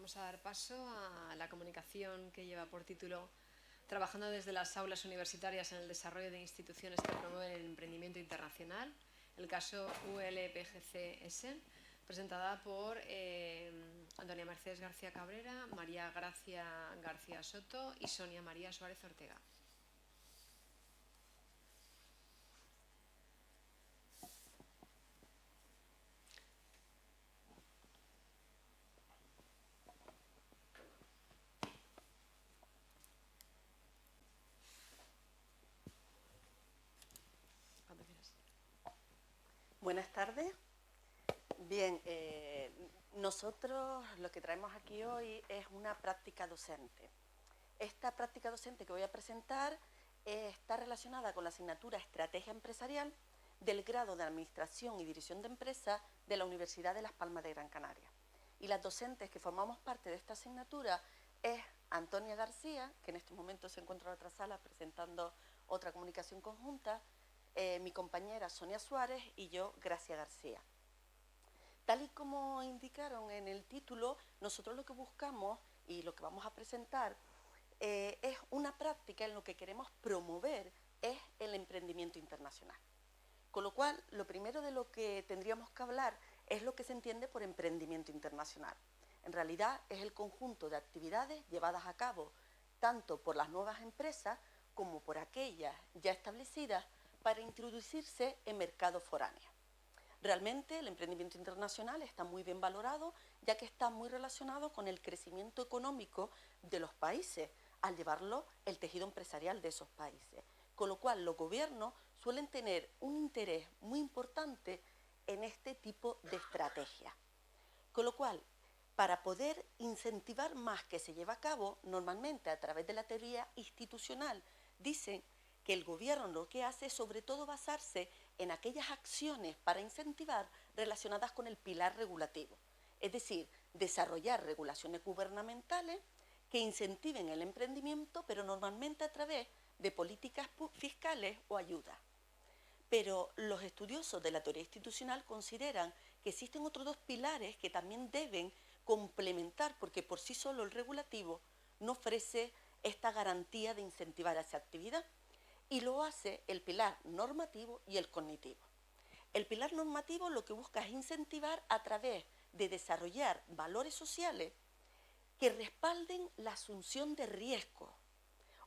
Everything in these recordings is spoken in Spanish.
Vamos a dar paso a la comunicación que lleva por título Trabajando desde las aulas universitarias en el desarrollo de instituciones que promueven el emprendimiento internacional, el caso ULPGC Essen, presentada por Antonia Mercedes García Cabrera, María Gracia García Soto y Sonia María Suárez Ortega. Buenas tardes. Bien, nosotros lo que traemos aquí hoy es una práctica docente. Esta práctica docente que voy a presentar está relacionada con la asignatura Estrategia Empresarial del grado de Administración y Dirección de Empresas de la Universidad de Las Palmas de Gran Canaria. Y las docentes que formamos parte de esta asignatura es Antonia García, que en este momento se encuentra en otra sala presentando otra comunicación conjunta, mi compañera Sonia Suárez y yo, Gracia García. Tal y como indicaron en el título, nosotros lo que buscamos y lo que vamos a presentar es una práctica en lo que queremos promover es el emprendimiento internacional. Con lo cual, lo primero de lo que tendríamos que hablar es lo que se entiende por emprendimiento internacional. En realidad es el conjunto de actividades llevadas a cabo tanto por las nuevas empresas como por aquellas ya establecidas para introducirse en mercados foráneos. Realmente el emprendimiento internacional está muy bien valorado, ya que está muy relacionado con el crecimiento económico de los países, al llevarlo el tejido empresarial de esos países. Con lo cual los gobiernos suelen tener un interés muy importante en este tipo de estrategias. Con lo cual, para poder incentivar más que se lleva a cabo, normalmente a través de la teoría institucional, dicen que el gobierno lo que hace es sobre todo basarse en aquellas acciones para incentivar relacionadas con el pilar regulativo. Es decir, desarrollar regulaciones gubernamentales que incentiven el emprendimiento, pero normalmente a través de políticas fiscales o ayudas. Pero los estudiosos de la teoría institucional consideran que existen otros dos pilares que también deben complementar, porque por sí solo el regulativo no ofrece esta garantía de incentivar esa actividad. Y lo hace el pilar normativo y el cognitivo. El pilar normativo lo que busca es incentivar a través de desarrollar valores sociales que respalden la asunción de riesgos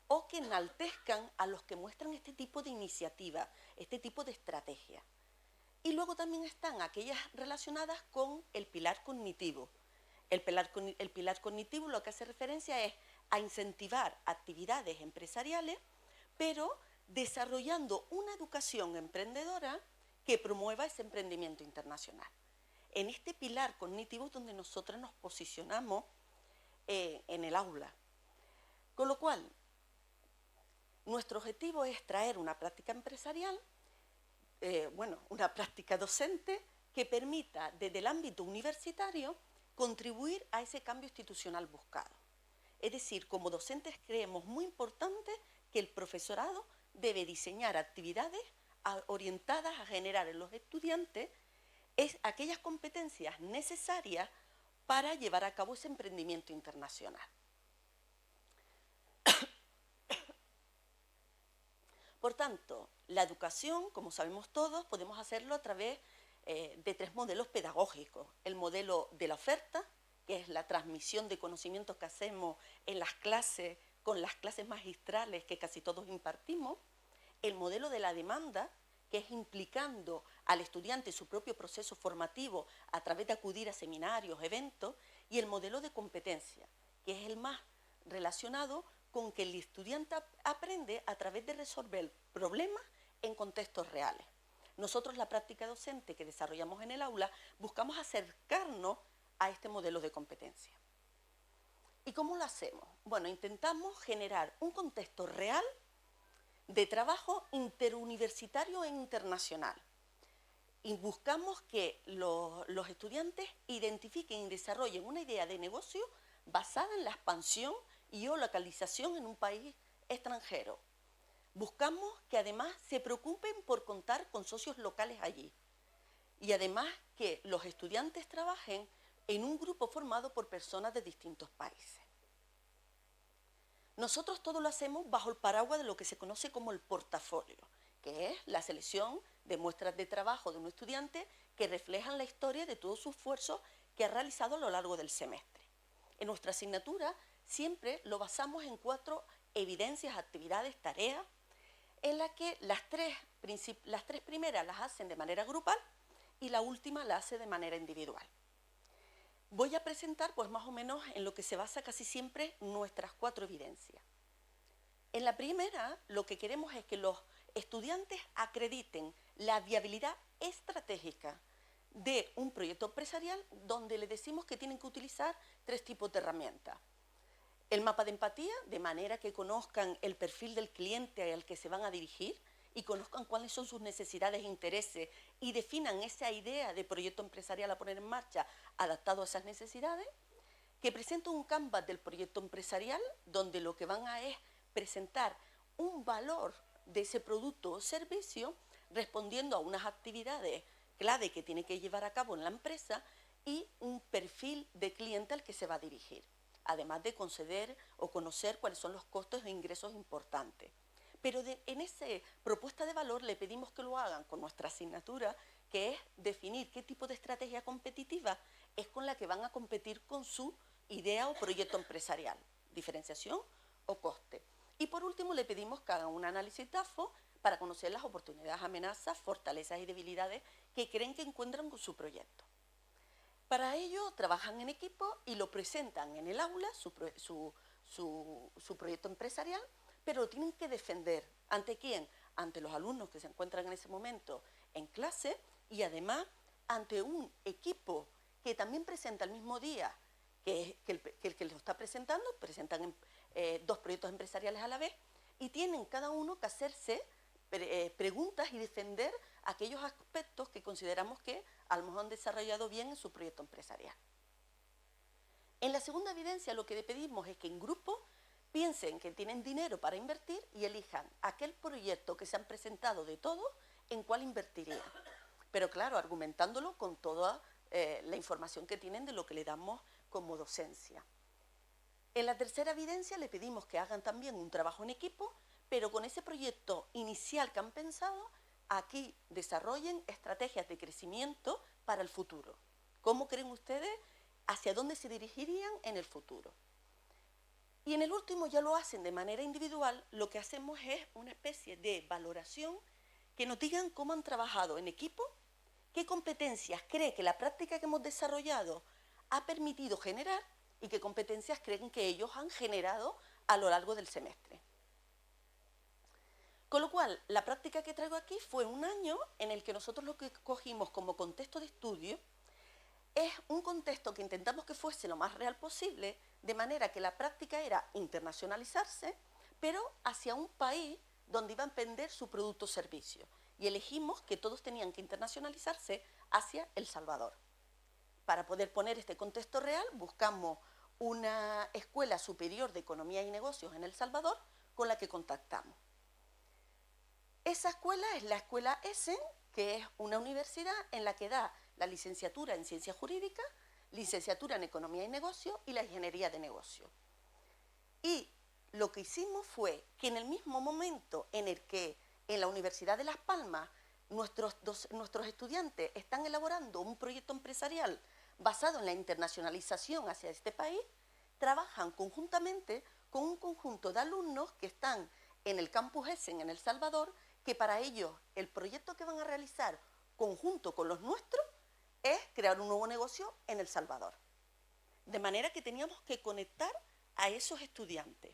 o que enaltezcan a los que muestran este tipo de iniciativa, este tipo de estrategia. Y luego también están aquellas relacionadas con el pilar cognitivo. El pilar cognitivo lo que hace referencia es a incentivar actividades empresariales, pero desarrollando una educación emprendedora que promueva ese emprendimiento internacional. En este pilar cognitivo es donde nosotros nos posicionamos en el aula. Con lo cual, nuestro objetivo es traer una práctica empresarial, una práctica docente que permita desde el ámbito universitario contribuir a ese cambio institucional buscado. Es decir, como docentes creemos muy importante que el profesorado debe diseñar actividades orientadas a generar en los estudiantes aquellas competencias necesarias para llevar a cabo ese emprendimiento internacional. Por tanto, la educación, como sabemos todos, podemos hacerlo a través de tres modelos pedagógicos. El modelo de la oferta, que es la transmisión de conocimientos que hacemos en las clases, con las clases magistrales que casi todos impartimos. El modelo de la demanda, que es implicando al estudiante en su propio proceso formativo a través de acudir a seminarios, eventos. Y el modelo de competencia, que es el más relacionado con que el estudiante aprende a través de resolver problemas en contextos reales. Nosotros, la práctica docente que desarrollamos en el aula, buscamos acercarnos a este modelo de competencia. ¿Y cómo lo hacemos? Bueno, intentamos generar un contexto real de trabajo interuniversitario e internacional. Y buscamos que los estudiantes identifiquen y desarrollen una idea de negocio basada en la expansión y o localización en un país extranjero. Buscamos que además se preocupen por contar con socios locales allí. Y además que los estudiantes trabajen en un grupo formado por personas de distintos países. Nosotros todo lo hacemos bajo el paraguas de lo que se conoce como el portafolio, que es la selección de muestras de trabajo de un estudiante que reflejan la historia de todo su esfuerzo que ha realizado a lo largo del semestre. En nuestra asignatura siempre lo basamos en 4 evidencias, actividades, tareas, en las que las tres primeras las hacen de manera grupal y la última la hace de manera individual. Voy a presentar pues más o menos en lo que se basa casi siempre nuestras 4 evidencias. En la primera, lo que queremos es que los estudiantes acrediten la viabilidad estratégica de un proyecto empresarial donde le decimos que tienen que utilizar 3 tipos de herramientas. El mapa de empatía, de manera que conozcan el perfil del cliente al que se van a dirigir y conozcan cuáles son sus necesidades e intereses y definan esa idea de proyecto empresarial a poner en marcha adaptado a esas necesidades. Que presenten un canvas del proyecto empresarial donde lo que van a es presentar un valor de ese producto o servicio respondiendo a unas actividades clave que tiene que llevar a cabo en la empresa y un perfil de cliente al que se va a dirigir, además de conceder o conocer cuáles son los costos e ingresos importantes. Pero en esa propuesta de valor le pedimos que lo hagan con nuestra asignatura, que es definir qué tipo de estrategia competitiva es con la que van a competir con su idea o proyecto empresarial, diferenciación o coste. Y por último le pedimos que hagan un análisis DAFO para conocer las oportunidades, amenazas, fortalezas y debilidades que creen que encuentran con su proyecto. Para ello trabajan en equipo y lo presentan en el aula, su proyecto empresarial, pero lo tienen que defender. ¿Ante quién? Ante los alumnos que se encuentran en ese momento en clase y además ante un equipo que también presenta el mismo día que el que lo está presentando, presentan 2 proyectos empresariales a la vez y tienen cada uno que hacerse preguntas y defender aquellos aspectos que consideramos que a lo mejor han desarrollado bien en su proyecto empresarial. En la segunda evidencia lo que le pedimos es que en grupo piensen que tienen dinero para invertir y elijan aquel proyecto que se han presentado de todos en cuál invertirían. Pero claro, argumentándolo con toda la información que tienen de lo que le damos como docencia. En la tercera evidencia le pedimos que hagan también un trabajo en equipo, pero con ese proyecto inicial que han pensado, aquí desarrollen estrategias de crecimiento para el futuro. ¿Cómo creen ustedes hacia dónde se dirigirían en el futuro? Y en el último ya lo hacen de manera individual, lo que hacemos es una especie de valoración que nos digan cómo han trabajado en equipo, qué competencias cree que la práctica que hemos desarrollado ha permitido generar y qué competencias creen que ellos han generado a lo largo del semestre. Con lo cual, la práctica que traigo aquí fue un año en el que nosotros lo que cogimos como contexto de estudio es un contexto que intentamos que fuese lo más real posible, de manera que la práctica era internacionalizarse, pero hacia un país donde iban a vender su producto o servicio. Y elegimos que todos tenían que internacionalizarse hacia El Salvador. Para poder poner este contexto real, buscamos una escuela superior de economía y negocios en El Salvador con la que contactamos. Esa escuela es la escuela ESSEN, que es una universidad en la que da la licenciatura en Ciencias Jurídicas, licenciatura en Economía y Negocios y la Ingeniería de Negocios. Y lo que hicimos fue que en el mismo momento en el que en la Universidad de Las Palmas nuestros estudiantes están elaborando un proyecto empresarial basado en la internacionalización hacia este país, trabajan conjuntamente con un conjunto de alumnos que están en el campus ESSEN en El Salvador, que para ellos el proyecto que van a realizar conjunto con los nuestros es crear un nuevo negocio en El Salvador. De manera que teníamos que conectar a esos estudiantes.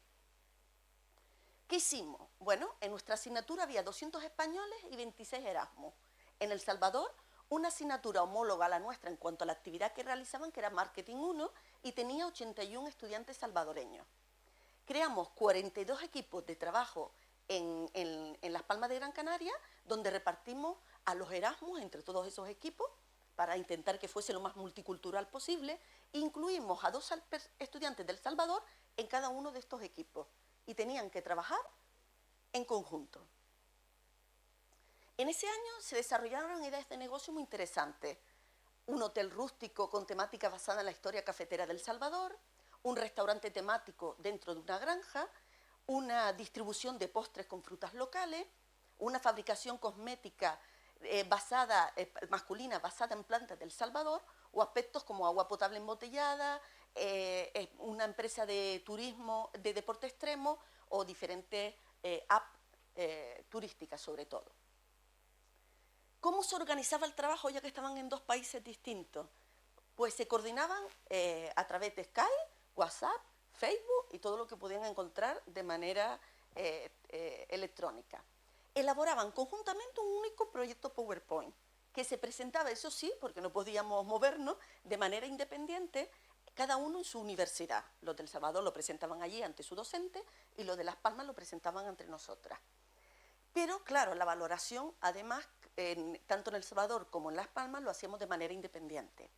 ¿Qué hicimos? Bueno, en nuestra asignatura había 200 españoles y 26 Erasmus. En El Salvador, una asignatura homóloga a la nuestra en cuanto a la actividad que realizaban, que era Marketing 1, y tenía 81 estudiantes salvadoreños. Creamos 42 equipos de trabajo en Las Palmas de Gran Canaria, donde repartimos a los Erasmus entre todos esos equipos para intentar que fuese lo más multicultural posible. Incluimos a 2 estudiantes del Salvador en cada uno de estos equipos y tenían que trabajar en conjunto. En ese año se desarrollaron ideas de negocio muy interesantes. un hotel rústico con temática basada en la historia cafetera del Salvador, un restaurante temático dentro de una granja, una distribución de postres con frutas locales, una fabricación cosmética masculina basada en plantas del Salvador, o aspectos como agua potable embotellada, una empresa de turismo de deporte extremo o diferentes apps turísticas sobre todo. ¿Cómo se organizaba el trabajo ya que estaban en dos países distintos? Pues se coordinaban a través de Skype, WhatsApp, Facebook y todo lo que podían encontrar de manera electrónica. Elaboraban conjuntamente un único proyecto PowerPoint que se presentaba, eso sí, porque no podíamos movernos, de manera independiente, cada uno en su universidad. Los del Salvador lo presentaban allí ante su docente y los de Las Palmas lo presentaban entre nosotras. Pero, claro, la valoración, además, tanto en El Salvador como en Las Palmas, lo hacíamos de manera independiente.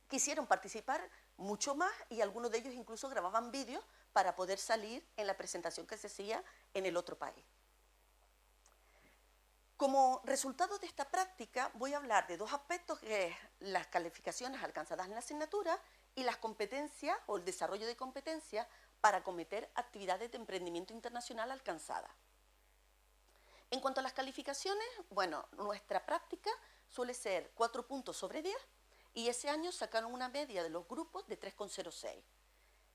Quisieron participar mucho más y algunos de ellos incluso grababan vídeos para poder salir en la presentación que se hacía en el otro país. Como resultado de esta práctica voy a hablar de dos aspectos, que es las calificaciones alcanzadas en la asignatura y las competencias o el desarrollo de competencias para acometer actividades de emprendimiento internacional alcanzadas. En cuanto a las calificaciones, bueno, nuestra práctica suele ser 4 puntos sobre 10 y ese año sacaron una media de los grupos de 3,06,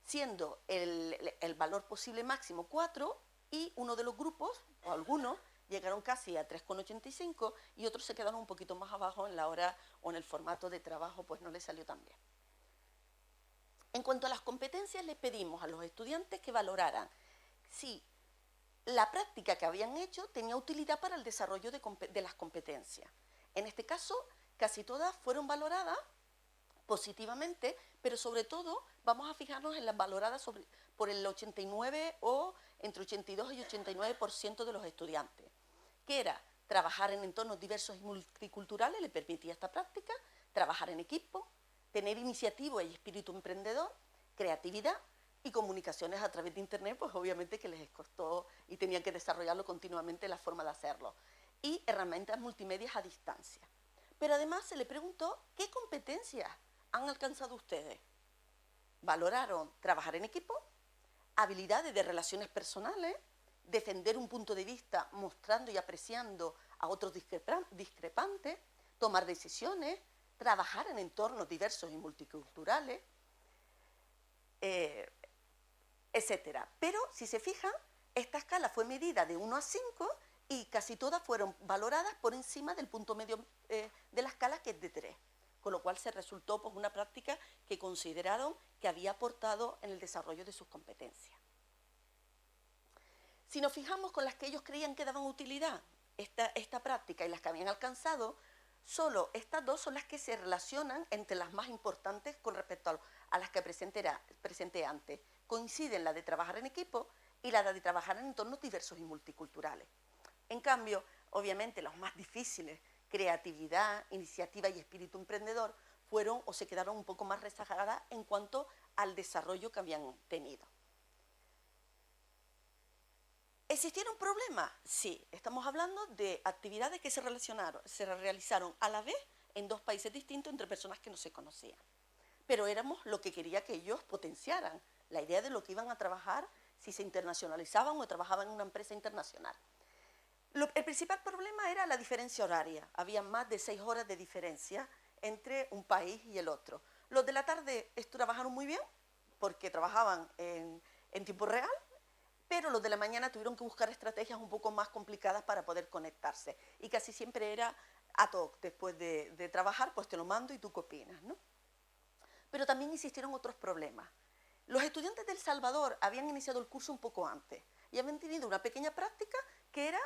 siendo el valor posible máximo 4 y uno de los grupos, o algunos, llegaron casi a 3,85 y otros se quedaron un poquito más abajo en la hora o en el formato de trabajo, pues no les salió tan bien. En cuanto a las competencias, les pedimos a los estudiantes que valoraran si la práctica que habían hecho tenía utilidad para el desarrollo de las competencias. En este caso, casi todas fueron valoradas positivamente, pero sobre todo vamos a fijarnos en las valoradas por el 89 o entre 82 y 89% de los estudiantes, que era trabajar en entornos diversos y multiculturales, le permitía esta práctica, trabajar en equipo, tener iniciativa y espíritu emprendedor, creatividad y comunicaciones a través de Internet, pues obviamente que les costó y tenían que desarrollarlo continuamente la forma de hacerlo, y herramientas multimedia a distancia. Pero además se le preguntó qué competencias han alcanzado ustedes. Valoraron trabajar en equipo, habilidades de relaciones personales, defender un punto de vista mostrando y apreciando a otros discrepantes, tomar decisiones, trabajar en entornos diversos y multiculturales, etcétera. Pero, si se fijan, esta escala fue medida de 1 a 5 y casi todas fueron valoradas por encima del punto medio de la escala, que es de 3. Con lo cual se resultó pues, una práctica que consideraron que había aportado en el desarrollo de sus competencias. Si nos fijamos con las que ellos creían que daban utilidad, esta práctica y las que habían alcanzado, solo estas dos son las que se relacionan entre las más importantes con respecto a las que presenté antes. Coinciden la de trabajar en equipo y la de trabajar en entornos diversos y multiculturales. En cambio, obviamente, los más difíciles, creatividad, iniciativa y espíritu emprendedor, fueron o se quedaron un poco más rezagadas en cuanto al desarrollo que habían tenido. ¿Existieron problemas? Sí, estamos hablando de actividades que se realizaron a la vez en dos países distintos entre personas que no se conocían. Pero éramos lo que quería que ellos potenciaran, la idea de lo que iban a trabajar si se internacionalizaban o trabajaban en una empresa internacional. El principal problema era la diferencia horaria. Había más de 6 horas de diferencia entre un país y el otro. Los de la tarde trabajaron muy bien porque trabajaban en tiempo real, pero los de la mañana tuvieron que buscar estrategias un poco más complicadas para poder conectarse. Y casi siempre era ad hoc, después de trabajar, pues te lo mando y tú qué opinas, ¿no? Pero también existieron otros problemas. Los estudiantes de El Salvador habían iniciado el curso un poco antes y habían tenido una pequeña práctica que era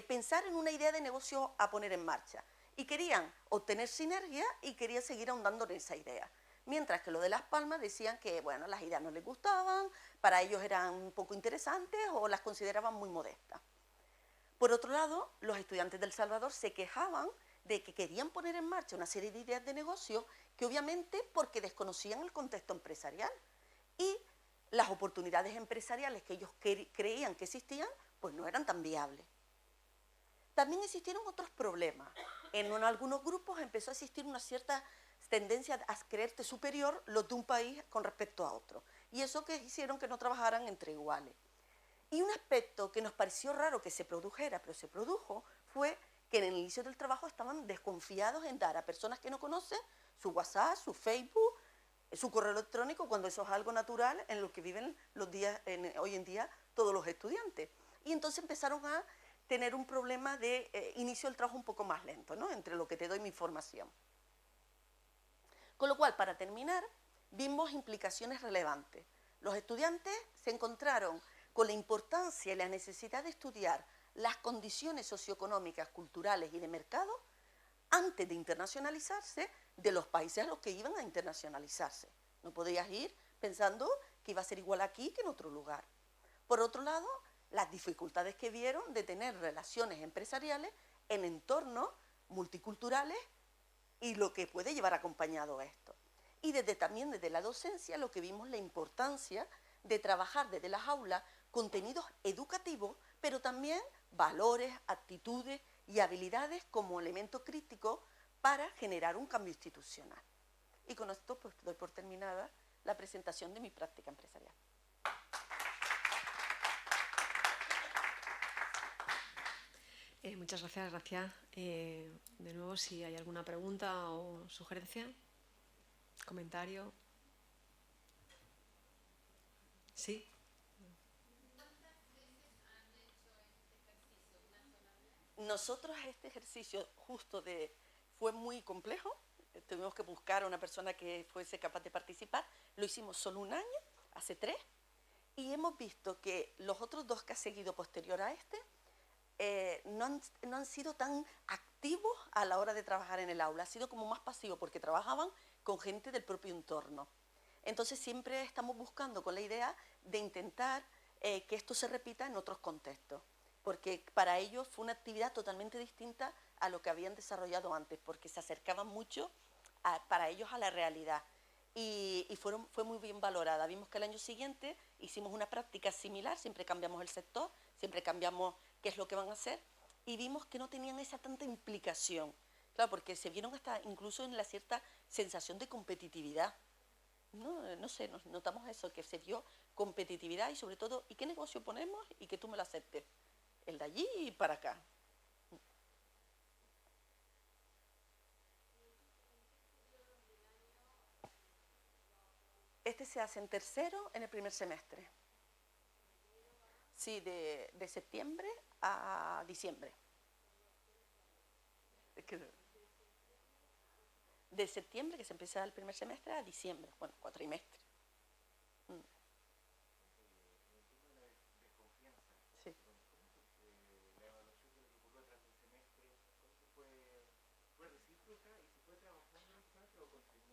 pensar en una idea de negocio a poner en marcha. Y querían obtener sinergia y querían seguir ahondando en esa idea. Mientras que los de Las Palmas decían que, bueno, las ideas no les gustaban, para ellos eran un poco interesantes o las consideraban muy modestas. Por otro lado, los estudiantes de El Salvador se quejaban de que querían poner en marcha una serie de ideas de negocio que obviamente porque desconocían el contexto empresarial y las oportunidades empresariales que ellos creían que existían, pues no eran tan viables. También existieron otros problemas. En algunos grupos empezó a existir una cierta tendencia a creerte superior los de un país con respecto a otro. Y eso que hicieron que no trabajaran entre iguales. Y un aspecto que nos pareció raro que se produjera, pero se produjo, fue que en el inicio del trabajo estaban desconfiados en dar a personas que no conocen su WhatsApp, su Facebook, su correo electrónico, cuando eso es algo natural en lo que viven hoy en día todos los estudiantes. Y entonces empezaron a tener un problema de inicio del trabajo un poco más lento, ¿no? Entre lo que te doy mi información. Con lo cual, para terminar, vimos implicaciones relevantes. Los estudiantes se encontraron con la importancia y la necesidad de estudiar las condiciones socioeconómicas, culturales y de mercado antes de internacionalizarse de los países a los que iban a internacionalizarse. No podías ir pensando que iba a ser igual aquí que en otro lugar. Por otro lado, las dificultades que vieron de tener relaciones empresariales en entornos multiculturales y lo que puede llevar acompañado a esto. Y también desde la docencia lo que vimos la importancia de trabajar desde las aulas contenidos educativos, pero también valores, actitudes y habilidades como elemento crítico para generar un cambio institucional. Y con esto pues doy por terminada la presentación de mi práctica empresarial. Muchas gracias, Gracia. De nuevo, si hay alguna pregunta o sugerencia, comentario. ¿Sí? Nosotros este ejercicio fue muy complejo, tuvimos que buscar a una persona que fuese capaz de participar, lo hicimos solo un año, hace 3, y hemos visto que los otros 2 que ha seguido posterior a este no han sido tan activos a la hora de trabajar en el aula, ha sido como más pasivo porque trabajaban con gente del propio entorno. Entonces siempre estamos buscando con la idea de intentar que esto se repita en otros contextos, porque para ellos fue una actividad totalmente distinta a lo que habían desarrollado antes, porque se acercaban mucho para ellos a la realidad. Y fue muy bien valorada. Vimos que el año siguiente hicimos una práctica similar, siempre cambiamos el sector, siempre cambiamos qué es lo que van a hacer, y vimos que no tenían esa tanta implicación. Claro, porque se vieron hasta incluso en la cierta sensación de competitividad. No sé, notamos eso, que se vio competitividad y sobre todo, ¿y qué negocio ponemos? Y que tú me lo aceptes. El de allí y para acá. Este se hace en tercero, en el primer semestre. Sí, de septiembre a diciembre. De septiembre, que se empieza el primer semestre, a diciembre. Bueno, cuatrimestre. Sí.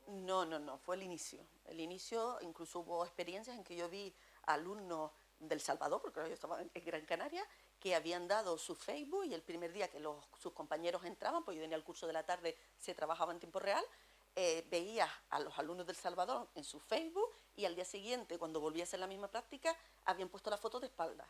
No, fue el inicio. El inicio, incluso hubo experiencias en que yo vi alumnos del Salvador, porque yo estaba en Gran Canaria, que habían dado su Facebook y el primer día que sus compañeros entraban, pues yo venía al curso de la tarde, se trabajaba en tiempo real, veía a los alumnos del Salvador en su Facebook y al día siguiente, cuando volví a hacer la misma práctica, habían puesto la foto de espalda.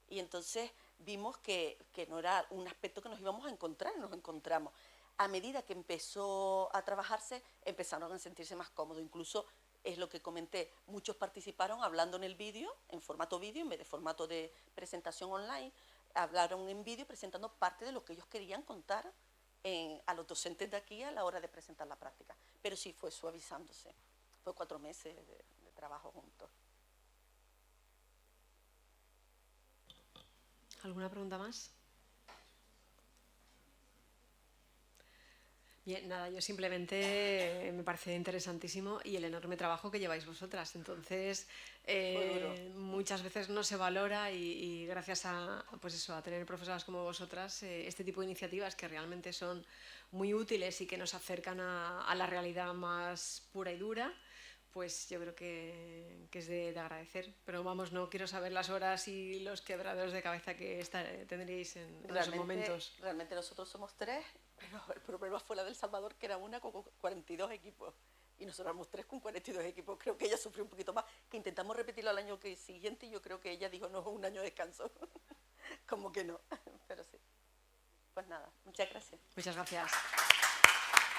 Y entonces vimos que no era un aspecto que nos íbamos a encontrar, y nos encontramos. A medida que empezó a trabajarse, empezaron a sentirse más cómodos. Incluso, es lo que comenté, muchos participaron hablando en el vídeo, en formato vídeo, en vez de formato de presentación online, hablaron en vídeo presentando parte de lo que ellos querían contar a los docentes de aquí a la hora de presentar la práctica. Pero sí fue suavizándose. Fue 4 meses de trabajo juntos. ¿Alguna pregunta más? Bien, nada, yo simplemente me parece interesantísimo y el enorme trabajo que lleváis vosotras. Entonces, muchas veces no se valora y gracias a, pues eso, a tener profesoras como vosotras, este tipo de iniciativas que realmente son muy útiles y que nos acercan a la realidad más pura y dura, pues yo creo que es de agradecer. Pero vamos, no quiero saber las horas y los quebraderos de cabeza que tendríais en esos momentos. Realmente nosotros somos 3, pero el problema fue la del Salvador, que era una con 42 equipos. Y nosotros éramos 3 con 42 equipos. Creo que ella sufrió un poquito más, que intentamos repetirlo al año siguiente y yo creo que ella dijo, no, un año de descanso. Como que no, pero sí. pues nada, muchas gracias. Muchas gracias.